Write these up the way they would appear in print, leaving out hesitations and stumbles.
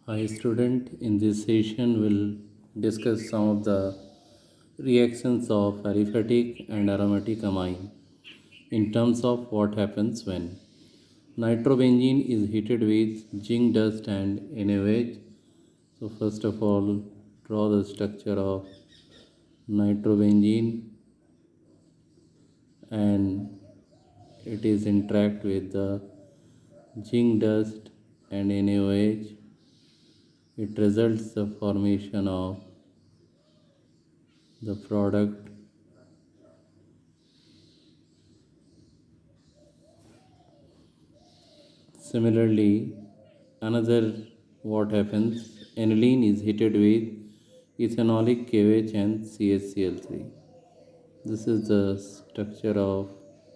Hi student, in this session we'll discuss some of the reactions of aliphatic and aromatic amine in terms of what happens when nitrobenzene is heated with zinc dust and NaOH. So first of all, draw the structure of nitrobenzene and it is interact with the zinc dust and NaOH. It results the formation of the product. Similarly, another what happens, aniline is heated with ethanolic KOH and CHCl3. This is the structure of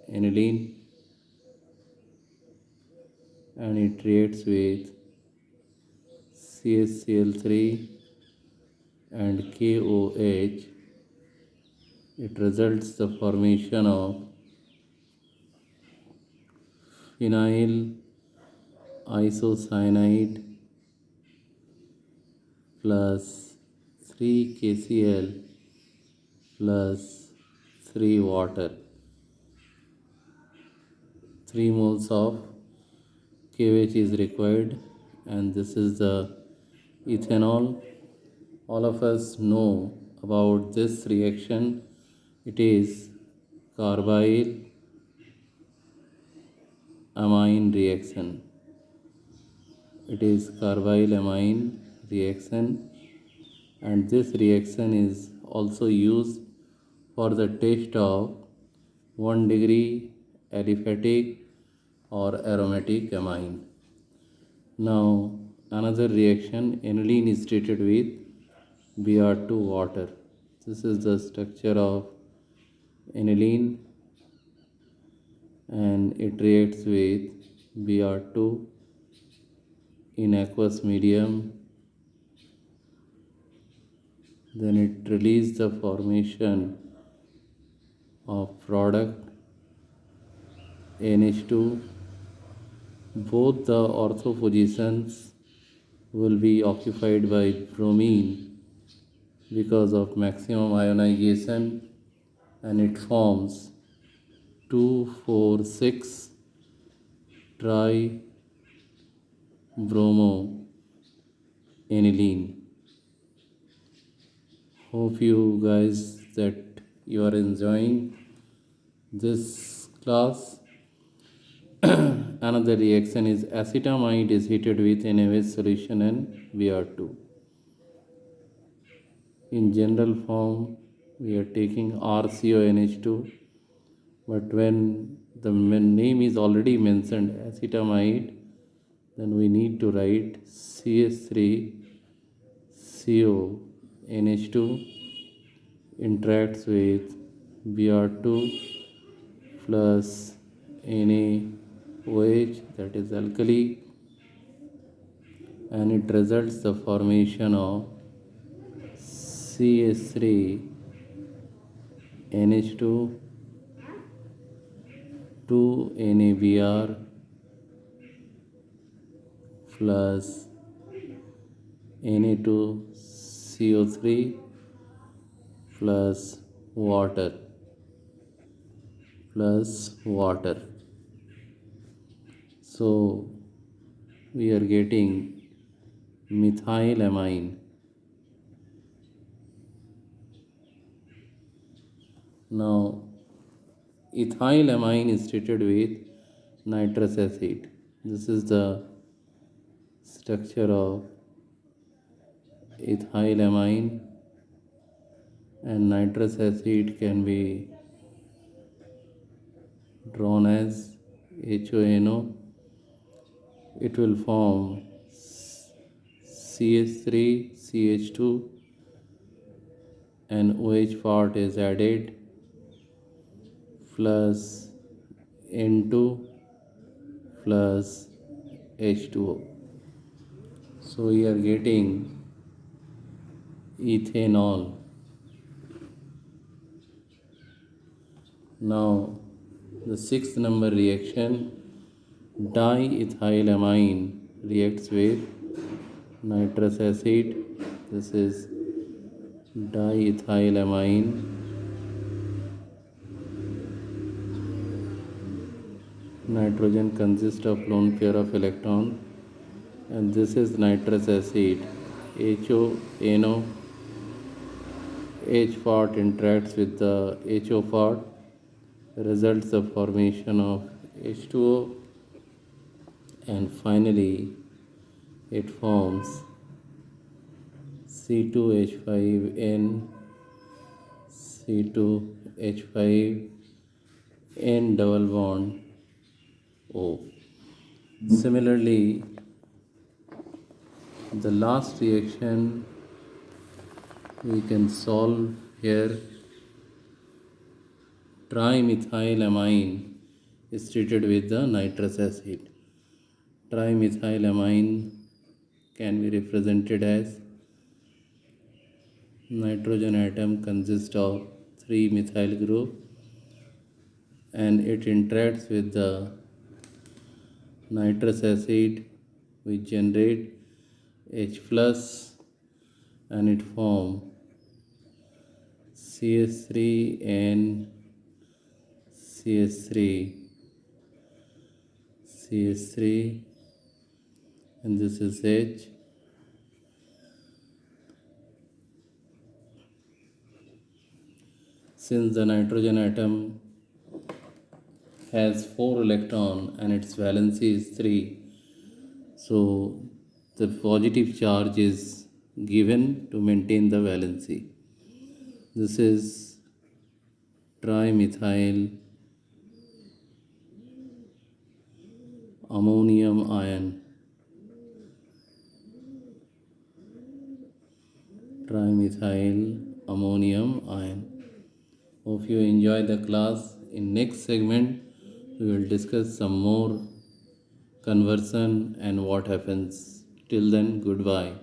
aniline and it reacts with CHCl3 and KOH. It results the formation of phenyl isocyanide plus 3 KCl plus 3 water. 3 moles of KOH is required and this is the ethanol. All of us know about this reaction. It is carbyl amine reaction. It is carbyl amine reaction and this reaction is also used for the test of 1 degree aliphatic or aromatic amine. Now another reaction, aniline is treated with Br2 water. This is the structure of aniline and it reacts with Br2 in aqueous medium. Then it releases the formation of product NH2. Both the ortho positions will be occupied by bromine because of maximum ionization and it forms 2,4,6 tribromoaniline. Hope you guys that you are enjoying this class. Another reaction is acetamide is heated with NaOH solution and Br2. In general form, we are taking RCONH2, but when the name is already mentioned acetamide, then we need to write CH3CONH2 interacts with Br2 plus NaOH, that is alkali, and it results the formation of CH3NH2 2NaBr plus Na2CO3 plus water. So we are getting methylamine. Now ethylamine is treated with nitrous acid. This is the structure of ethylamine and nitrous acid can be drawn as HONO. It will form CH3CH2 and OH part is added plus N2 plus H2O. So we are getting ethanol. Now the sixth number reaction, diethylamine reacts with nitrous acid. This is diethylamine. Nitrogen consists of lone pair of electron, and this is nitrous acid. HO, H part interacts with the HO part, results the formation of H2O, and finally it forms C2H5N, C2H5N double bond O. Similarly, the last reaction we can solve here. Trimethylamine is treated with the nitrous acid. Trimethylamine can be represented as nitrogen atom consists of 3 methyl group, and it interacts with the nitrous acid which generate H plus, and it form CH3 and CH3, and this is H. Since the nitrogen atom has 4 electron and its valency is 3, so the positive charge is given to maintain the valency. This is trimethyl ammonium ion. Trimethyl ammonium ion. Hope you enjoy the class. In next segment, we will discuss some more conversion and what happens. Till then, goodbye.